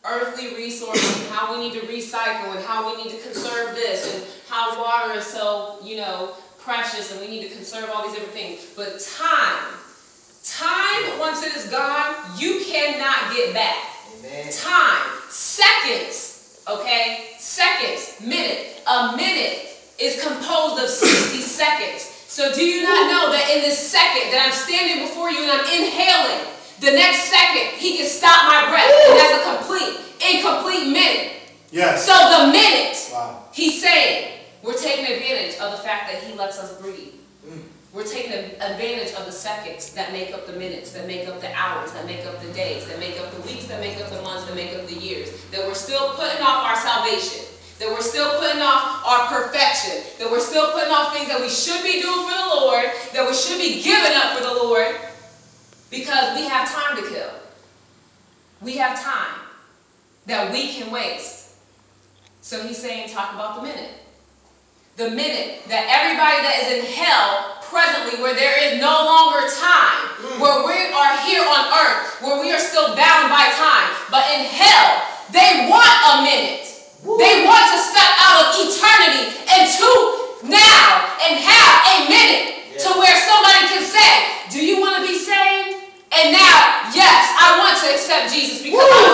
earthly resources and how we need to recycle and how we need to conserve this and how water is so, precious and we need to conserve all these different things. But time, once it is gone, you cannot get back. Amen. Time, seconds, okay? Seconds, minute. A minute is composed of 60 seconds. So do you not know that in this second that I'm standing before you and I'm inhaling, the next second he can stop my breath, and that's a incomplete minute. Yes. So the minute, wow. He's saying, we're taking advantage of the fact that he lets us breathe. We're taking advantage of the seconds that make up the minutes, that make up the hours, that make up the days, that make up the weeks, that make up the months, that make up the years. That we're still putting off our salvation. That we're still putting off our perfection. That we're still putting off things that we should be doing for the Lord. That we should be giving up for the Lord. Because we have time to kill. We have time that we can waste. So he's saying, talk about the minute. The minute that everybody that is in hell presently, where there is no longer time, where we are here on earth, where we are still bound by time, but in hell, they want a minute. They want to step out of eternity into now and have a minute to where somebody can say, do you want to be saved? And now, yes, I want to accept Jesus because I